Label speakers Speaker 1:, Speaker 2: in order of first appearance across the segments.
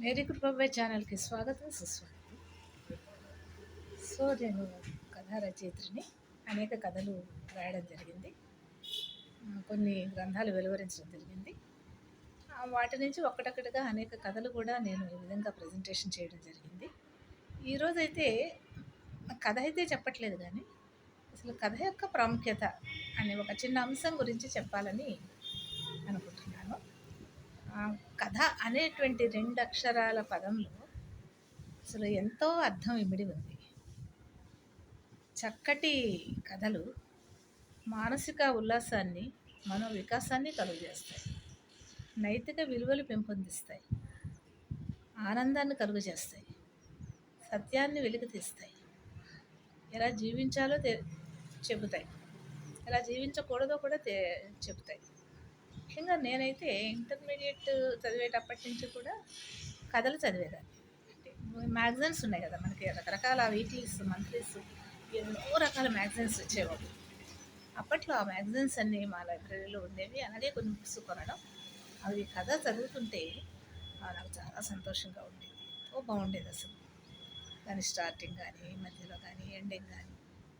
Speaker 1: Mary కృపబాయ్ ఛానల్కి స్వాగతం సుస్వాగతం. నేను కథా రచయిత్రిని. అనేక కథలు రాయడం జరిగింది. కొన్ని గ్రంథాలు వెలువరించడం జరిగింది. వాటి నుంచి ఒక్కటొక్కటిగా అనేక కథలు కూడా నేను ఈ విధంగా ప్రజెంటేషన్ చేయడం జరిగింది. ఈరోజైతే కథ అయితే చెప్పట్లేదు, కానీ అసలు కథ యొక్క ప్రాముఖ్యత అనే ఒక చిన్న అంశం గురించి చెప్పాలని అనుకుంటున్నాను. కథ అనేటువంటి 2 అక్షరాల పదంలో అసలు ఎంతో అర్థం ఇమిడి ఉంది. చక్కటి కథలు మానసిక ఉల్లాసాన్ని, మనో వికాసాన్ని కలుగజేస్తాయి. నైతిక విలువలు పెంపొందిస్తాయి. ఆనందాన్ని కలుగజేస్తాయి. సత్యాన్ని వెలికి తీస్తాయి. ఎలా జీవించాలో చెబుతాయి. ఎలా జీవించకూడదో కూడా చెబుతాయి. ముఖ్యంగా నేనైతే ఇంటర్మీడియట్ చదివేటప్పటి నుంచి కూడా కథలు చదివేదాన్ని. మ్యాగజైన్స్ ఉన్నాయి కదా మనకి, రకరకాల వీక్లీస్, మంత్లీస్, ఎన్నో రకాల మ్యాగజైన్స్ వచ్చేవాళ్ళు. అప్పట్లో ఆ మ్యాగజైన్స్ అన్నీ మా లైబ్రరీలో ఉండేవి. అలాగే కొన్ని బుక్స్ కొనడం, అవి కథ చదువుతుంటే నాకు చాలా సంతోషంగా ఉండేది. ఎంతో బాగుండేది అసలు. దాని స్టార్టింగ్ కానీ, మధ్యలో కానీ, ఎండింగ్ కానీ.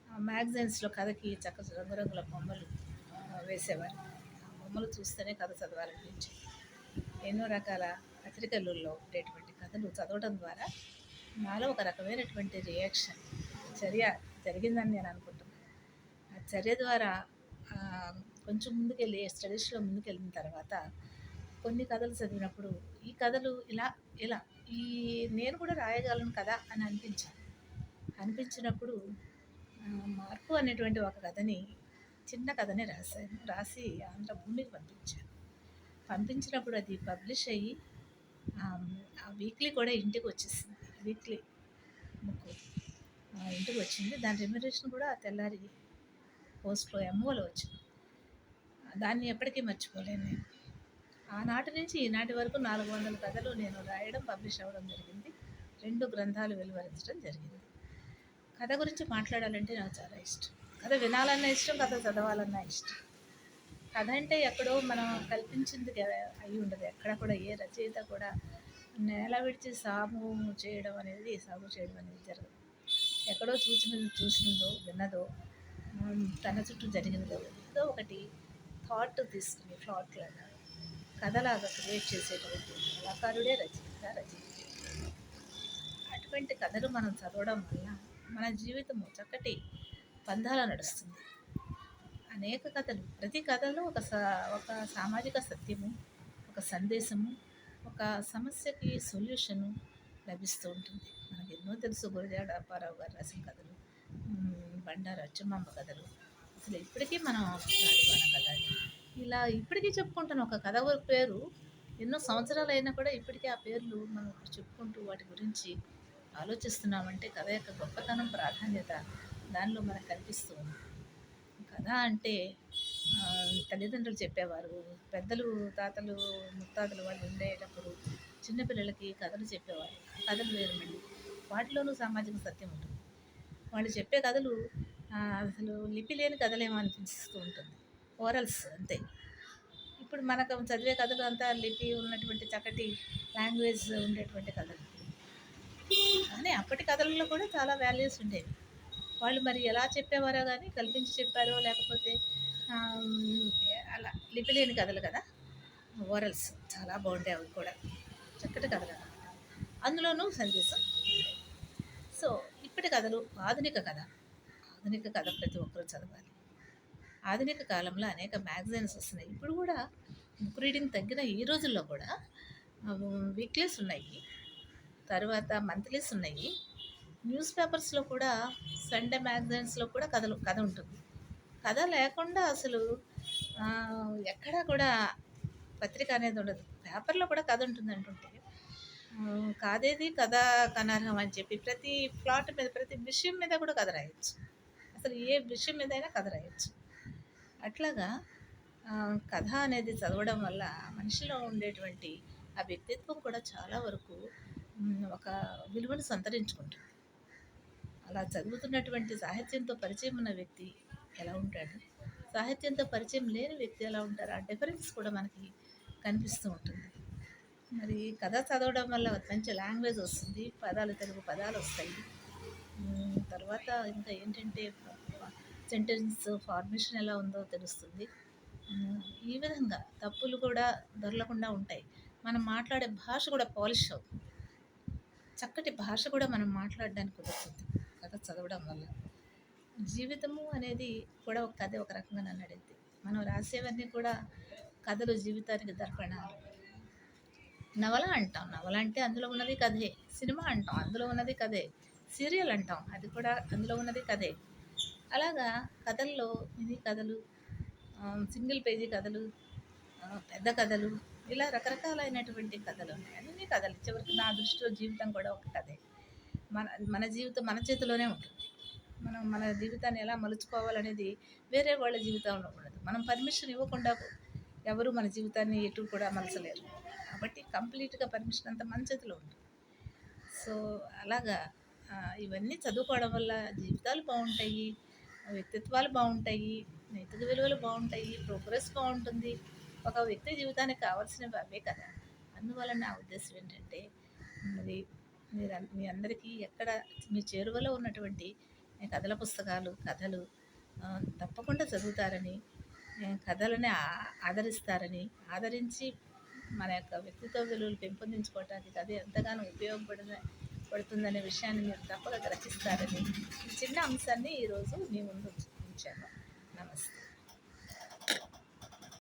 Speaker 1: ఆ మ్యాగజైన్స్లో కథకి చక్కగా రంగురంగుల బొమ్మలు వేసేవారు. ఆ బొమ్మలు చూస్తేనే కథ చదవాలనిపించేది. ఎన్నో రకాల పత్రికలలో ఉండేటువంటి కథలు చదవడం ద్వారా నాలో ఒక రకమైనటువంటి రియాక్షన్, చర్య జరిగిందని నేను అనుకుంటున్నాను. ఆ చర్య ద్వారా కొంచెం ముందుకెళ్ళి స్టడీస్లో ముందుకెళ్ళిన తర్వాత కొన్ని కథలు చదివినప్పుడు ఈ కథలు ఇలా నేను కూడా రాయగలను కదా అని అనిపించినప్పుడు మార్పు అనేటువంటి ఒక కథని, చిన్న కథని రాసి ఆంధ్రభూమికి పంపించినప్పుడు అది పబ్లిష్ అయ్యి ఆ వీక్లీ కూడా ఇంటికి వచ్చేసింది. వీక్లీ బుక్ ఇంటికి వచ్చింది. దాని రెమ్యునరేషన్ కూడా తెల్లారి పోస్ట్లో ఎంఓలో వచ్చింది. దాన్ని ఎప్పటికీ మర్చిపోలేను నేను. ఆనాటి నుంచి ఈనాటి వరకు 400 కథలు నేను రాయడం, పబ్లిష్ అవ్వడం జరిగింది. 2 గ్రంథాలు వెలువరించడం జరిగింది. కథ గురించి మాట్లాడాలంటే నాకు చాలా ఇష్టం. కథ వినాలన్నా ఇష్టం, కథ చదవాలన్నా ఇష్టం. కథ అంటే ఎక్కడో మనం కల్పించింది అయి ఉండదు. ఎక్కడ కూడా ఏ రచయిత కూడా నేల విడిచి సాగు చేయడం అనేది జరగదు. ఎక్కడో చూసినదో విన్నదో, తన చుట్టూ జరిగినదో ఏదో ఒకటి థాట్ తీసుకుని ఫ్లాట్లాగా కథలాగా క్రియేట్ చేసేటువంటి కళాకారుడే రచయిత. అటువంటి కథలు మనం చదవడం వల్ల మన జీవితము చక్కటి పందాల నడుస్తుంది. అనేక కథలు, ప్రతి కథలో ఒక సామాజిక సత్యము, ఒక సందేశము, ఒక సమస్యకి సొల్యూషను లభిస్తూ ఉంటుంది. మనకు ఎన్నో తెలుసు. గురజాడ అప్పారావు గారు రాసిన కథలు, బండారు అచ్చమ్మ కథలు, అసలు ఇప్పటికీ మనం గాలివాన కథ, ఇలా ఇప్పటికీ చెప్పుకుంటున్న ఒక కథ పేరు ఎన్నో సంవత్సరాలు అయినా కూడా ఇప్పటికీ ఆ పేర్లు మనం చెప్పుకుంటూ వాటి గురించి ఆలోచిస్తున్నామంటే కథ యొక్క గొప్పతనం, ప్రాధాన్యత దానిలో మనకు కనిపిస్తూ ఉంది. కథ అంటే తల్లిదండ్రులు చెప్పేవారు, పెద్దలు, తాతలు, ముత్తాతలు వాళ్ళు ఉండేటప్పుడు చిన్నపిల్లలకి కథలు చెప్పేవారు. కథలు వేరుమండి, వాటిలోనూ సామాజిక సత్యం ఉంటుంది. వాళ్ళు చెప్పే కథలు అసలు లిపి లేని కథలేమో అనిపిస్తూ ఉంటుంది. ఓరల్స్ అంతే. ఇప్పుడు మనకు చదివే కథలు అంతా లిపి ఉన్నటువంటి చక్కటి లాంగ్వేజ్ ఉండేటువంటి కథలు. కానీ అప్పటి కథలలో కూడా చాలా వాల్యూస్ ఉండేవి. వాళ్ళు మరి ఎలా చెప్పేవారో కానీ, కల్పించి చెప్పారో లేకపోతే అలా లిపి లేని కథలు కదా, ఓరల్స్ చాలా బాగుంటాయి. అవి కూడా చక్కటి కథలు అన్నమాట. అందులోనూ సందేశం. సో ఇప్పటి కథలు ఆధునిక కథ ప్రతి ఒక్కరూ చదవాలి. ఆధునిక కాలంలో అనేక మ్యాగజైన్స్ వస్తున్నాయి. ఇప్పుడు కూడా బుక్ రీడింగ్ తగ్గిన ఈ రోజుల్లో కూడా వీక్లీస్ ఉన్నాయి, తర్వాత మంత్లీస్ ఉన్నాయి. న్యూస్ పేపర్స్లో కూడా, సండే మ్యాగజైన్స్లో కూడా కథ ఉంటుంది. కథ లేకుండా అసలు ఎక్కడా కూడా పత్రిక అనేది ఉండదు. పేపర్లో కూడా కథ ఉంటుంది అంటుంటే కాదేది కథ కనర్హం అని చెప్పి ప్రతి ప్లాట్ మీద, ప్రతి విషయం మీద కూడా కథ రాయొచ్చు. అసలు ఏ విషయం మీద అయినా కథ రాయొచ్చు. అట్లాగా కథ అనేది చదవడం వల్ల మనిషిలో ఉండేటువంటి ఆ వ్యక్తిత్వం కూడా చాలా వరకు ఒక విలువను సంతరించుకుంటుంది. అలా చదువుతున్నటువంటి సాహిత్యంతో పరిచయం ఉన్న వ్యక్తి ఎలా ఉంటాడు, సాహిత్యంతో పరిచయం లేని వ్యక్తి ఎలా ఉంటారు, ఆ డిఫరెన్స్ కూడా మనకి కనిపిస్తూ ఉంటుంది. మరి కథ చదవడం వల్ల మంచి లాంగ్వేజ్ వస్తుంది, పదాలు తెలుగు పదాలు వస్తాయి. తర్వాత ఇంకా ఏంటంటే సెంటెన్స్ ఫార్మేషన్ ఎలా ఉందో తెలుస్తుంది. హ్మ్. ఈ విధంగా తప్పులు కూడా దొర్లకుండా ఉంటాయి. మనం మాట్లాడే భాష కూడా పాలిష్ అవుతుంది. చక్కటి భాష కూడా మనం మాట్లాడడానికి కుదురుతుంది కథ చదవడం వల్ల. జీవితము అనేది కూడా ఒక కథ ఒక రకంగా నన్ను అడిగితే. మనం రాసేవన్నీ కూడా కథలు జీవితానికి దర్పణాలు. నవల అంటాం. నవల అంటే అందులో ఉన్నది కథే. సినిమా అంటాం. అందులో ఉన్నది కథే. సీరియల్ అంటాం. అది కూడా అందులో ఉన్నది కథే. అలాగా కథల్లో మినీ కథలు, సింగిల్ పేజీ కథలు, పెద్ద కథలు, ఇలా రకరకాలైనటువంటి కథలు ఉన్నాయి. అన్ని కథలు. చివరికి నా దృష్టిలో జీవితం కూడా ఒక కథే. మన మన జీవితం మన చేతిలోనే ఉంటుంది. మనం మన జీవితాన్ని ఎలా మలుచుకోవాలనేది వేరే వాళ్ళ జీవితంలో ఉండదు. మనం పర్మిషన్ ఇవ్వకుండా ఎవరు మన జీవితాన్ని ఎటు కూడా మలచలేరు. కాబట్టి కంప్లీట్‌గా పర్మిషన్ అంతా మన చేతిలో ఉంటుంది. సో, అలాగా ఇవన్నీ చదువుకోవడం వల్ల జీవితాలు బావుంటాయి, వ్యక్తిత్వాలు బావుంటాయి, నైతిక విలువలు బావుంటాయి, ప్రోగ్రెస్ బావుంటుంది. ఒక వ్యక్తి జీవితానికి కావాల్సినవి అవే కదా! అందువల్ల నా ఉద్దేశ్యం ఏంటంటే, మరి మీ అందరికీ ఎక్కడ మీ చేరువలో ఉన్నటువంటి కథల పుస్తకాలు, కథలు తప్పకుండా చదువుతారని, కథలని ఆదరిస్తారని, ఆదరించి మన యొక్క వ్యక్తిత్వ విలువలు పెంపొందించుకోవటానికి అది ఎంతగానో పడుతుందనే విషయాన్ని మీరు తప్పక గ్రహిస్తారని ఈ చిన్న అంశాన్ని ఈరోజు మీ ముందు ఉంచాను. నమస్తే.